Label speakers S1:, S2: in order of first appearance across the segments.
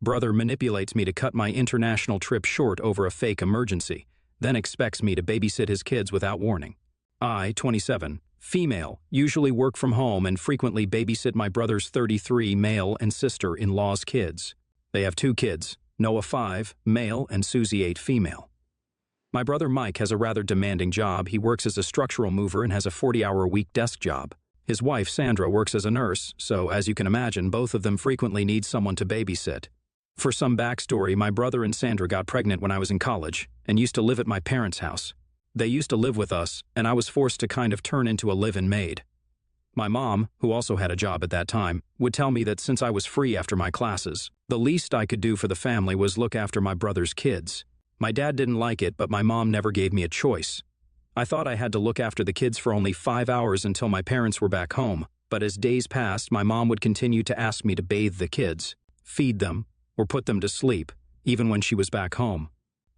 S1: Brother manipulates me to cut my international trip short over a fake emergency, then expects me to babysit his kids without warning. I, 27, female, usually work from home and frequently babysit my brother's 33 male and sister-in-law's kids. They have 2 kids, Noah 5, male, and Susie 8, female. My brother Mike has a rather demanding job. He works as a structural mover and has a 40-hour-a-week desk job. His wife, Sandra, works as a nurse, so as you can imagine, both of them frequently need someone to babysit. For some backstory, my brother and Sandra got pregnant when I was in college and used to live at my parents' house. They used to live with us, and I was forced to kind of turn into a live-in maid. My mom, who also had a job at that time, would tell me that since I was free after my classes, the least I could do for the family was look after my brother's kids. My dad didn't like it, but my mom never gave me a choice. I thought I had to look after the kids for only 5 hours until my parents were back home, but as days passed, my mom would continue to ask me to bathe the kids, feed them, or put them to sleep, even when she was back home.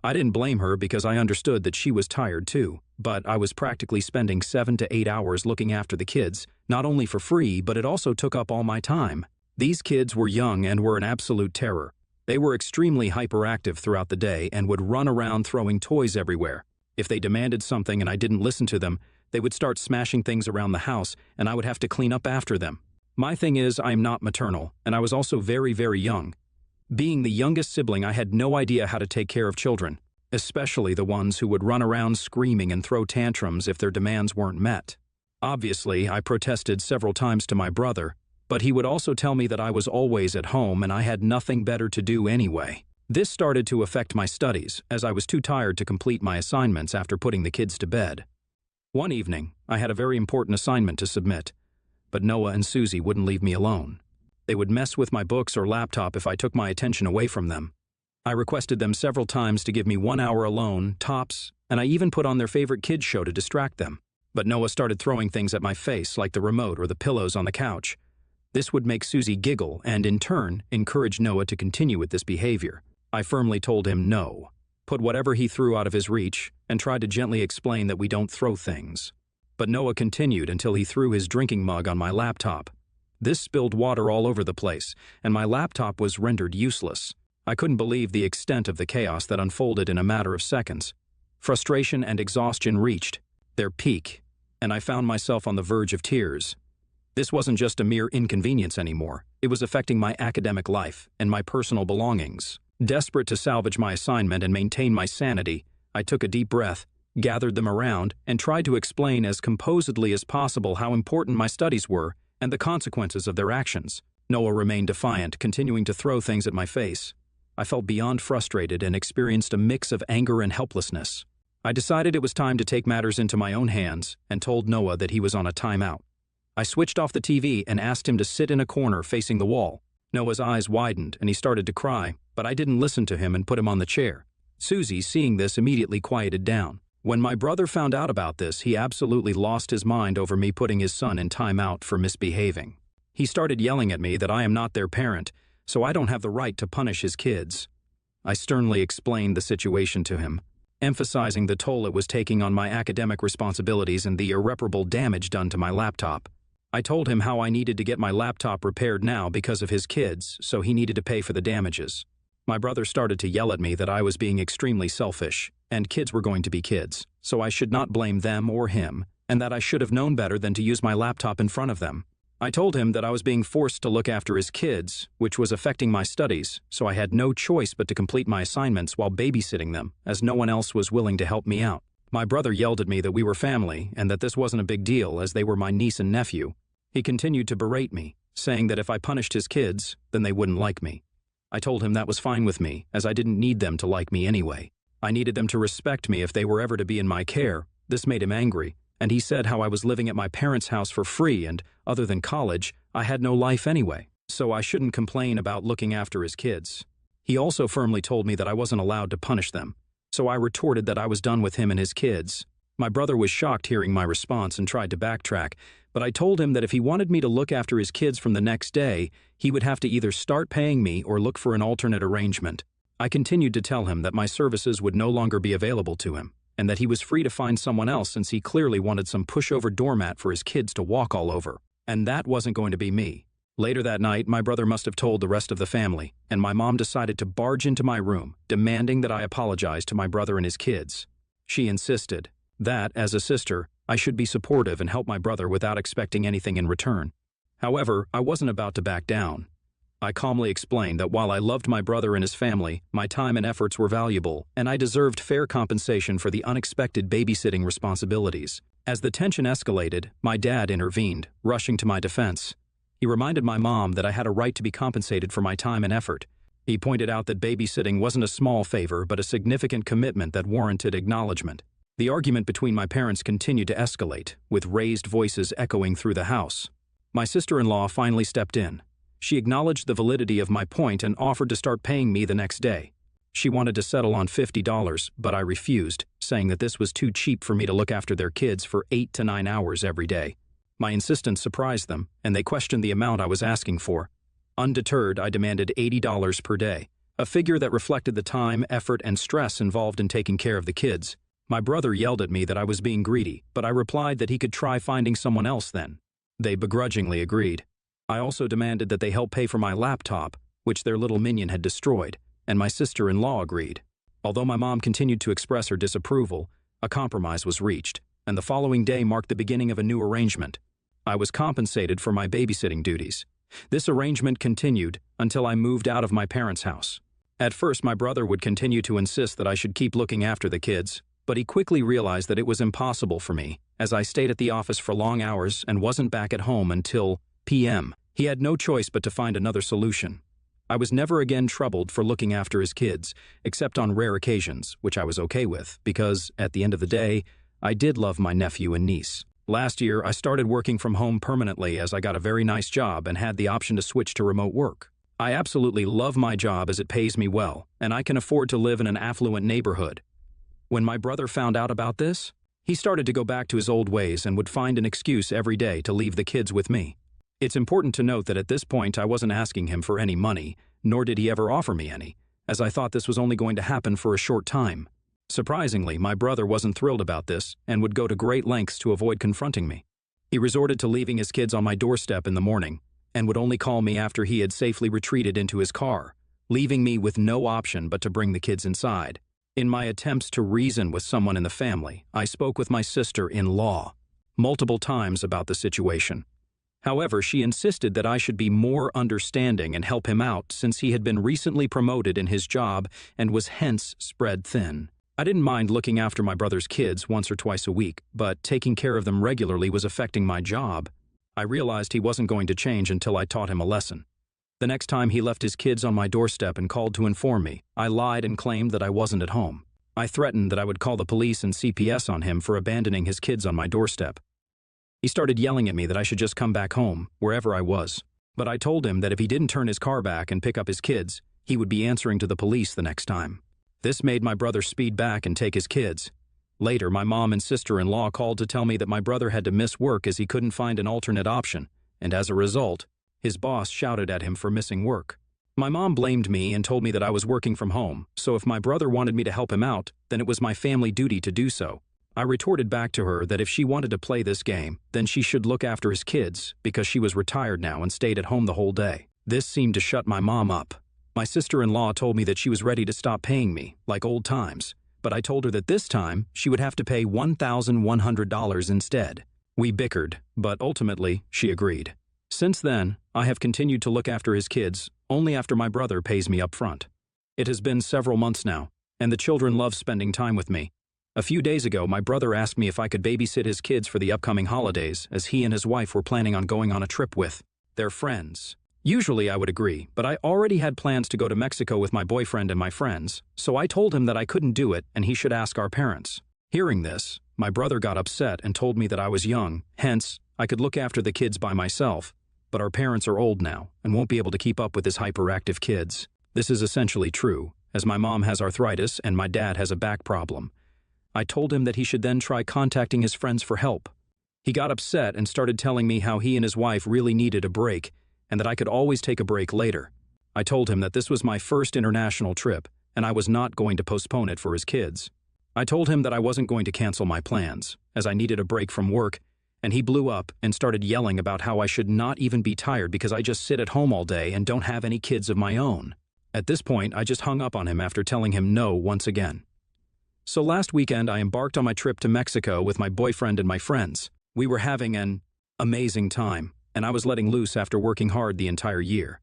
S1: I didn't blame her because I understood that she was tired too, but I was practically spending 7 to 8 hours looking after the kids, not only for free, but it also took up all my time. These kids were young and were an absolute terror. They were extremely hyperactive throughout the day and would run around throwing toys everywhere. If they demanded something and I didn't listen to them, they would start smashing things around the house and I would have to clean up after them. My thing is, I'm not maternal, and I was also very, very young. Being the youngest sibling, I had no idea how to take care of children, especially the ones who would run around screaming and throw tantrums if their demands weren't met. Obviously, I protested several times to my brother, but he would also tell me that I was always at home and I had nothing better to do anyway. This started to affect my studies, as I was too tired to complete my assignments after putting the kids to bed. One evening, I had a very important assignment to submit, but Noah and Susie wouldn't leave me alone. They would mess with my books or laptop if I took my attention away from them. I requested them several times to give me 1 hour alone, tops, and I even put on their favorite kids show to distract them. But Noah started throwing things at my face, like the remote or the pillows on the couch. This would make Susie giggle and, in turn, encourage Noah to continue with this behavior. I firmly told him no, put whatever he threw out of his reach, and tried to gently explain that we don't throw things. But Noah continued until he threw his drinking mug on my laptop. This spilled water all over the place, and my laptop was rendered useless. I couldn't believe the extent of the chaos that unfolded in a matter of seconds. Frustration and exhaustion reached their peak, and I found myself on the verge of tears. This wasn't just a mere inconvenience anymore. It was affecting my academic life and my personal belongings. Desperate to salvage my assignment and maintain my sanity, I took a deep breath, gathered them around, and tried to explain as composedly as possible how important my studies were and the consequences of their actions. Noah remained defiant, continuing to throw things at my face. I felt beyond frustrated and experienced a mix of anger and helplessness. I decided it was time to take matters into my own hands and told Noah that he was on a timeout. I switched off the TV and asked him to sit in a corner facing the wall. Noah's eyes widened and he started to cry, but I didn't listen to him and put him on the chair. Susie, seeing this, immediately quieted down. When my brother found out about this, he absolutely lost his mind over me putting his son in timeout for misbehaving. He started yelling at me that I am not their parent, so I don't have the right to punish his kids. I sternly explained the situation to him, emphasizing the toll it was taking on my academic responsibilities and the irreparable damage done to my laptop. I told him how I needed to get my laptop repaired now because of his kids, so he needed to pay for the damages. My brother started to yell at me that I was being extremely selfish, and kids were going to be kids, so I should not blame them or him, and that I should have known better than to use my laptop in front of them. I told him that I was being forced to look after his kids, which was affecting my studies, so I had no choice but to complete my assignments while babysitting them, as no one else was willing to help me out. My brother yelled at me that we were family and that this wasn't a big deal as they were my niece and nephew. He continued to berate me, saying that if I punished his kids, then they wouldn't like me. I told him that was fine with me, as I didn't need them to like me anyway. I needed them to respect me if they were ever to be in my care. This made him angry, and he said how I was living at my parents' house for free and, other than college, I had no life anyway, so I shouldn't complain about looking after his kids. He also firmly told me that I wasn't allowed to punish them, so I retorted that I was done with him and his kids. My brother was shocked hearing my response and tried to backtrack, but I told him that if he wanted me to look after his kids from the next day, he would have to either start paying me or look for an alternate arrangement. I continued to tell him that my services would no longer be available to him, and that he was free to find someone else since he clearly wanted some pushover doormat for his kids to walk all over. And that wasn't going to be me. Later that night, my brother must have told the rest of the family, and my mom decided to barge into my room, demanding that I apologize to my brother and his kids. She insisted that, as a sister, I should be supportive and help my brother without expecting anything in return. However, I wasn't about to back down. I calmly explained that while I loved my brother and his family, my time and efforts were valuable, and I deserved fair compensation for the unexpected babysitting responsibilities. As the tension escalated, my dad intervened, rushing to my defense. He reminded my mom that I had a right to be compensated for my time and effort. He pointed out that babysitting wasn't a small favor but a significant commitment that warranted acknowledgement. The argument between my parents continued to escalate, with raised voices echoing through the house. My sister-in-law finally stepped in. She acknowledged the validity of my point and offered to start paying me the next day. She wanted to settle on $50, but I refused, saying that this was too cheap for me to look after their kids for 8 to 9 hours every day. My insistence surprised them, and they questioned the amount I was asking for. Undeterred, I demanded $80 per day, a figure that reflected the time, effort, and stress involved in taking care of the kids. My brother yelled at me that I was being greedy, but I replied that he could try finding someone else then. They begrudgingly agreed. I also demanded that they help pay for my laptop, which their little minion had destroyed, and my sister-in-law agreed. Although my mom continued to express her disapproval, a compromise was reached, and the following day marked the beginning of a new arrangement. I was compensated for my babysitting duties. This arrangement continued until I moved out of my parents' house. At first, my brother would continue to insist that I should keep looking after the kids, but he quickly realized that it was impossible for me, as I stayed at the office for long hours and wasn't back at home until p.m. He had no choice but to find another solution. I was never again troubled for looking after his kids, except on rare occasions, which I was okay with, because, at the end of the day, I did love my nephew and niece. Last year, I started working from home permanently as I got a very nice job and had the option to switch to remote work. I absolutely love my job as it pays me well, and I can afford to live in an affluent neighborhood. When my brother found out about this, he started to go back to his old ways and would find an excuse every day to leave the kids with me. It's important to note that at this point I wasn't asking him for any money, nor did he ever offer me any, as I thought this was only going to happen for a short time. Surprisingly, my brother wasn't thrilled about this and would go to great lengths to avoid confronting me. He resorted to leaving his kids on my doorstep in the morning and would only call me after he had safely retreated into his car, leaving me with no option but to bring the kids inside. In my attempts to reason with someone in the family, I spoke with my sister-in-law multiple times about the situation. However, she insisted that I should be more understanding and help him out since he had been recently promoted in his job and was hence spread thin. I didn't mind looking after my brother's kids once or twice a week, but taking care of them regularly was affecting my job. I realized he wasn't going to change until I taught him a lesson. The next time he left his kids on my doorstep and called to inform me, I lied and claimed that I wasn't at home. I threatened that I would call the police and CPS on him for abandoning his kids on my doorstep. He started yelling at me that I should just come back home, wherever I was. But I told him that if he didn't turn his car back and pick up his kids, he would be answering to the police the next time. This made my brother speed back and take his kids. Later, my mom and sister-in-law called to tell me that my brother had to miss work as he couldn't find an alternate option, and as a result, his boss shouted at him for missing work. My mom blamed me and told me that I was working from home, so if my brother wanted me to help him out, then it was my family duty to do so. I retorted back to her that if she wanted to play this game, then she should look after his kids, because she was retired now and stayed at home the whole day. This seemed to shut my mom up. My sister-in-law told me that she was ready to stop paying me, like old times, but I told her that this time she would have to pay $1,100 instead. We bickered, but ultimately she agreed. Since then, I have continued to look after his kids only after my brother pays me up front. It has been several months now, and the children love spending time with me. A few days ago, my brother asked me if I could babysit his kids for the upcoming holidays, as he and his wife were planning on going on a trip with their friends. Usually I would agree, but I already had plans to go to Mexico with my boyfriend and my friends, so I told him that I couldn't do it and he should ask our parents. Hearing this, my brother got upset and told me that I was young, hence, I could look after the kids by myself, but our parents are old now and won't be able to keep up with his hyperactive kids. This is essentially true, as my mom has arthritis and my dad has a back problem. I told him that he should then try contacting his friends for help. He got upset and started telling me how he and his wife really needed a break, and that I could always take a break later. I told him that this was my first international trip, and I was not going to postpone it for his kids. I told him that I wasn't going to cancel my plans, as I needed a break from work, and he blew up and started yelling about how I should not even be tired because I just sit at home all day and don't have any kids of my own. At this point, I just hung up on him after telling him no once again. So last weekend, I embarked on my trip to Mexico with my boyfriend and my friends. We were having an amazing time, and I was letting loose after working hard the entire year.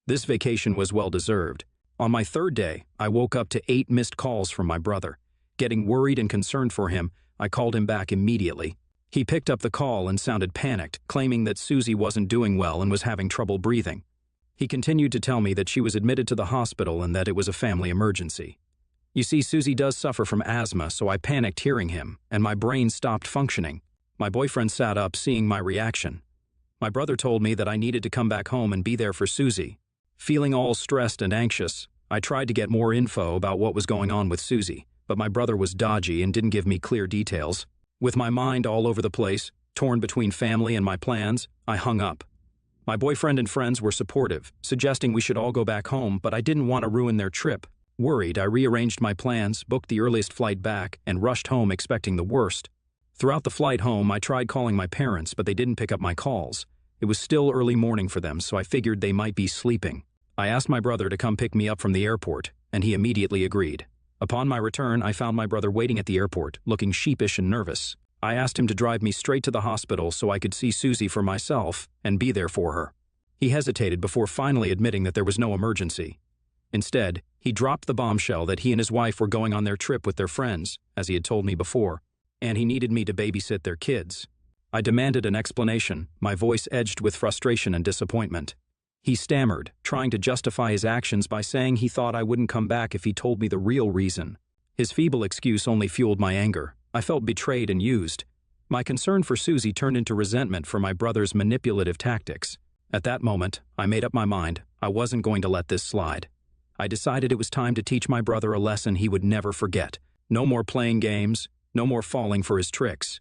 S1: This vacation was well-deserved. On my third day, I woke up to 8 missed calls from my brother. Getting worried and concerned for him, I called him back immediately. He picked up the call and sounded panicked, claiming that Susie wasn't doing well and was having trouble breathing. He continued to tell me that she was admitted to the hospital and that it was a family emergency. You see, Susie does suffer from asthma, so I panicked hearing him, and my brain stopped functioning. My boyfriend sat up, seeing my reaction. My brother told me that I needed to come back home and be there for Susie. Feeling all stressed and anxious, I tried to get more info about what was going on with Susie, but my brother was dodgy and didn't give me clear details. With my mind all over the place, torn between family and my plans, I hung up. My boyfriend and friends were supportive, suggesting we should all go back home, but I didn't want to ruin their trip. Worried, I rearranged my plans, booked the earliest flight back, and rushed home expecting the worst. Throughout the flight home, I tried calling my parents, but they didn't pick up my calls. It was still early morning for them, so I figured they might be sleeping. I asked my brother to come pick me up from the airport, and he immediately agreed. Upon my return, I found my brother waiting at the airport, looking sheepish and nervous. I asked him to drive me straight to the hospital so I could see Susie for myself and be there for her. He hesitated before finally admitting that there was no emergency. Instead, he dropped the bombshell that he and his wife were going on their trip with their friends, as he had told me before, and he needed me to babysit their kids. I demanded an explanation, my voice edged with frustration and disappointment. He stammered, trying to justify his actions by saying he thought I wouldn't come back if he told me the real reason. His feeble excuse only fueled my anger. I felt betrayed and used. My concern for Susie turned into resentment for my brother's manipulative tactics. At that moment, I made up my mind. I wasn't going to let this slide. I decided it was time to teach my brother a lesson he would never forget. No more playing games, no more falling for his tricks.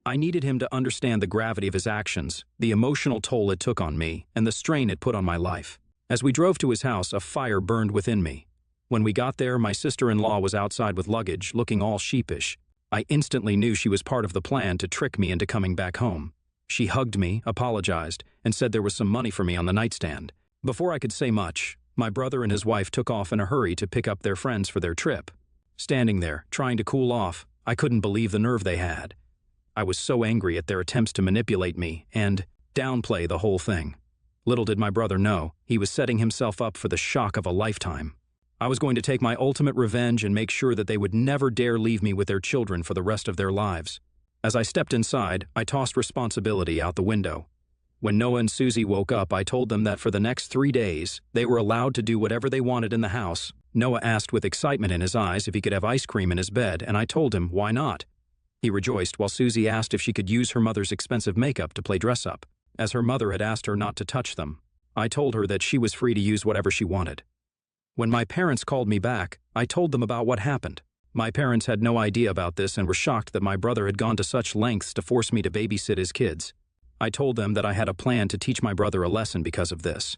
S1: I needed him to understand the gravity of his actions, the emotional toll it took on me, and the strain it put on my life. As we drove to his house, a fire burned within me. When we got there, my sister-in-law was outside with luggage, looking all sheepish. I instantly knew she was part of the plan to trick me into coming back home. She hugged me, apologized, and said there was some money for me on the nightstand. Before I could say much, my brother and his wife took off in a hurry to pick up their friends for their trip. Standing there, trying to cool off, I couldn't believe the nerve they had. I was so angry at their attempts to manipulate me and downplay the whole thing. Little did my brother know, he was setting himself up for the shock of a lifetime. I was going to take my ultimate revenge and make sure that they would never dare leave me with their children for the rest of their lives. As I stepped inside, I tossed responsibility out the window. When Noah and Susie woke up, I told them that for the next 3 days, they were allowed to do whatever they wanted in the house. Noah asked with excitement in his eyes if he could have ice cream in his bed, and I told him why not. He rejoiced while Susie asked if she could use her mother's expensive makeup to play dress-up, as her mother had asked her not to touch them. I told her that she was free to use whatever she wanted. When my parents called me back, I told them about what happened. My parents had no idea about this and were shocked that my brother had gone to such lengths to force me to babysit his kids. I told them that I had a plan to teach my brother a lesson because of this.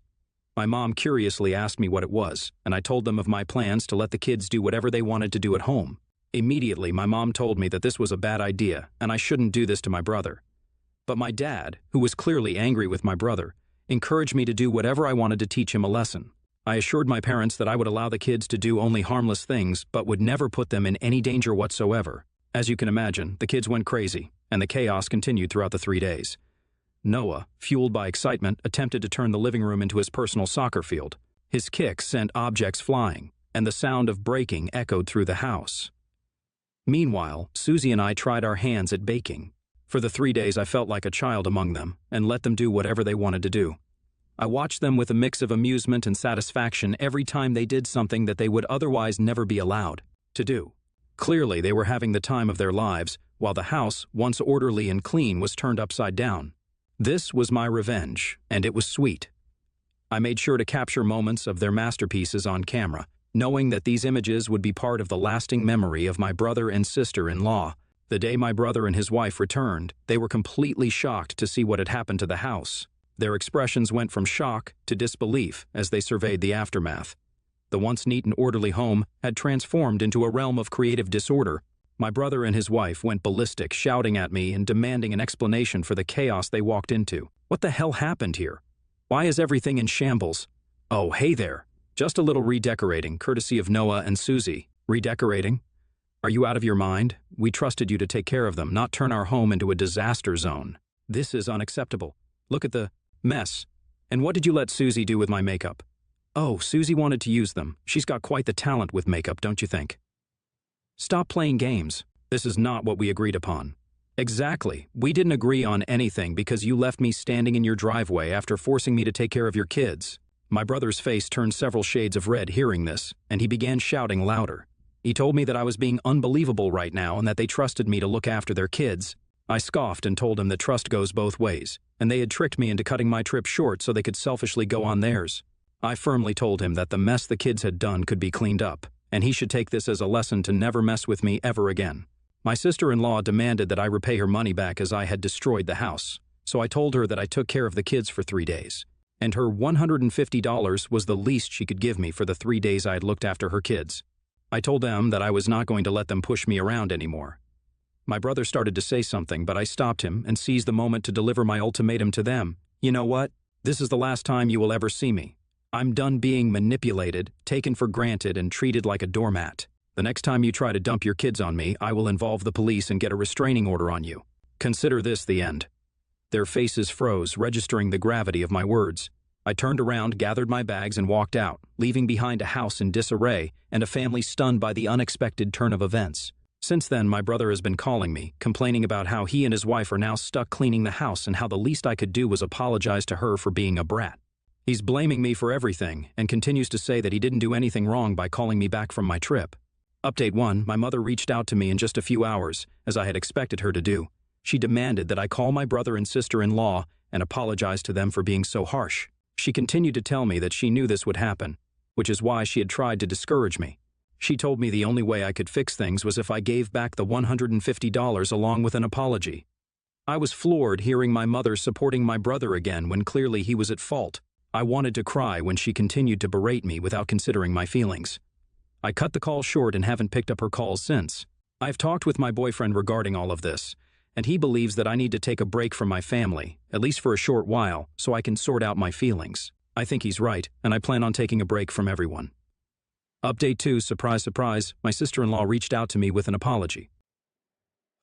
S1: My mom curiously asked me what it was, and I told them of my plans to let the kids do whatever they wanted to do at home. Immediately, my mom told me that this was a bad idea and I shouldn't do this to my brother. But my dad, who was clearly angry with my brother, encouraged me to do whatever I wanted to teach him a lesson. I assured my parents that I would allow the kids to do only harmless things but would never put them in any danger whatsoever. As you can imagine, the kids went crazy, and the chaos continued throughout the 3 days. Noah, fueled by excitement, attempted to turn the living room into his personal soccer field. His kicks sent objects flying, and the sound of breaking echoed through the house. Meanwhile, Susie and I tried our hands at baking. For the 3 days, I felt like a child among them and let them do whatever they wanted to do. I watched them with a mix of amusement and satisfaction every time they did something that they would otherwise never be allowed to do. Clearly, they were having the time of their lives, while the house, once orderly and clean, was turned upside down. This was my revenge, and it was sweet. I made sure to capture moments of their masterpieces on camera, knowing that these images would be part of the lasting memory of my brother and sister-in-law. The day my brother and his wife returned, they were completely shocked to see what had happened to the house. Their expressions went from shock to disbelief as they surveyed the aftermath. The once neat and orderly home had transformed into a realm of creative disorder. My brother and his wife went ballistic, shouting at me and demanding an explanation for the chaos they walked into. What the hell happened here? Why is everything in shambles? Oh, hey there. Just a little redecorating, courtesy of Noah and Susie. Redecorating? Are you out of your mind? We trusted you to take care of them, not turn our home into a disaster zone. This is unacceptable. Look at the mess. And what did you let Susie do with my makeup? Oh, Susie wanted to use them. She's got quite the talent with makeup, don't you think? Stop playing games. This is not what we agreed upon. Exactly. We didn't agree on anything because you left me standing in your driveway after forcing me to take care of your kids. My brother's face turned several shades of red hearing this, and he began shouting louder. He told me that I was being unbelievable right now and that they trusted me to look after their kids. I scoffed and told him that trust goes both ways, and they had tricked me into cutting my trip short so they could selfishly go on theirs. I firmly told him that the mess the kids had done could be cleaned up, and he should take this as a lesson to never mess with me ever again. My sister-in-law demanded that I repay her money back as I had destroyed the house, so I told her that I took care of the kids for 3 days, and her $150 was the least she could give me for the 3 days I had looked after her kids. I told them that I was not going to let them push me around anymore. My brother started to say something, but I stopped him and seized the moment to deliver my ultimatum to them. You know what? This is the last time you will ever see me. I'm done being manipulated, taken for granted, and treated like a doormat. The next time you try to dump your kids on me, I will involve the police and get a restraining order on you. Consider this the end. Their faces froze, registering the gravity of my words. I turned around, gathered my bags, and walked out, leaving behind a house in disarray and a family stunned by the unexpected turn of events. Since then, my brother has been calling me, complaining about how he and his wife are now stuck cleaning the house and how the least I could do was apologize to her for being a brat. He's blaming me for everything and continues to say that he didn't do anything wrong by calling me back from my trip. Update 1, my mother reached out to me in just a few hours, as I had expected her to do. She demanded that I call my brother and sister-in-law and apologize to them for being so harsh. She continued to tell me that she knew this would happen, which is why she had tried to discourage me. She told me the only way I could fix things was if I gave back the $150 along with an apology. I was floored hearing my mother supporting my brother again when clearly he was at fault. I wanted to cry when she continued to berate me without considering my feelings. I cut the call short and haven't picked up her calls since. I've talked with my boyfriend regarding all of this, and he believes that I need to take a break from my family, at least for a short while, so I can sort out my feelings. I think he's right, and I plan on taking a break from everyone. Update 2, surprise, surprise, my sister-in-law reached out to me with an apology.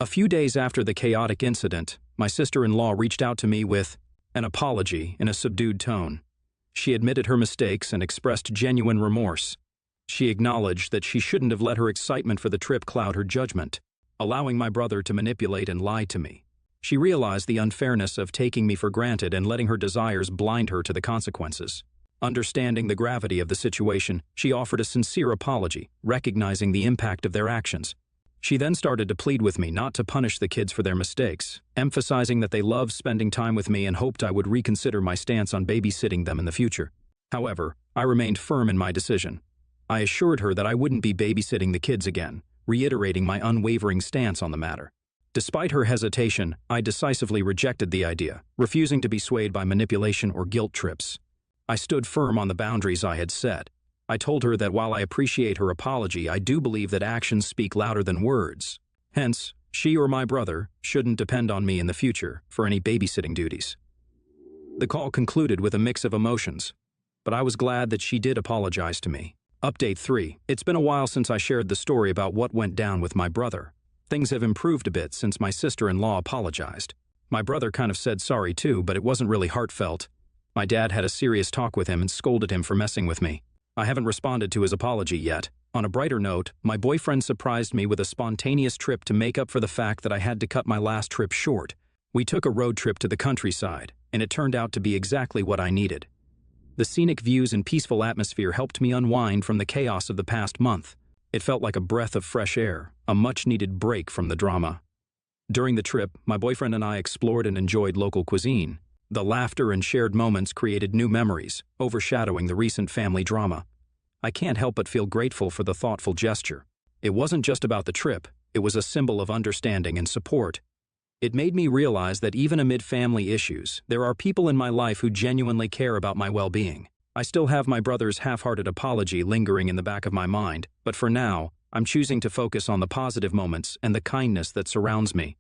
S1: A few days after the chaotic incident, my sister-in-law reached out to me with an apology in a subdued tone. She admitted her mistakes and expressed genuine remorse. She acknowledged that she shouldn't have let her excitement for the trip cloud her judgment, allowing my brother to manipulate and lie to me. She realized the unfairness of taking me for granted and letting her desires blind her to the consequences. Understanding the gravity of the situation, she offered a sincere apology, recognizing the impact of their actions. She then started to plead with me not to punish the kids for their mistakes, emphasizing that they loved spending time with me and hoped I would reconsider my stance on babysitting them in the future. However, I remained firm in my decision. I assured her that I wouldn't be babysitting the kids again, reiterating my unwavering stance on the matter. Despite her hesitation, I decisively rejected the idea, refusing to be swayed by manipulation or guilt trips. I stood firm on the boundaries I had set. I told her that while I appreciate her apology, I do believe that actions speak louder than words. Hence, she or my brother shouldn't depend on me in the future for any babysitting duties. The call concluded with a mix of emotions, but I was glad that she did apologize to me. Update 3. It's been a while since I shared the story about what went down with my brother. Things have improved a bit since my sister-in-law apologized. My brother kind of said sorry too, but it wasn't really heartfelt. My dad had a serious talk with him and scolded him for messing with me. I haven't responded to his apology yet. On a brighter note, my boyfriend surprised me with a spontaneous trip to make up for the fact that I had to cut my last trip short. We took a road trip to the countryside, and it turned out to be exactly what I needed. The scenic views and peaceful atmosphere helped me unwind from the chaos of the past month. It felt like a breath of fresh air, a much-needed break from the drama. During the trip, my boyfriend and I explored and enjoyed local cuisine. The laughter and shared moments created new memories, overshadowing the recent family drama. I can't help but feel grateful for the thoughtful gesture. It wasn't just about the trip, it was a symbol of understanding and support. It made me realize that even amid family issues, there are people in my life who genuinely care about my well-being. I still have my brother's half-hearted apology lingering in the back of my mind, but for now, I'm choosing to focus on the positive moments and the kindness that surrounds me.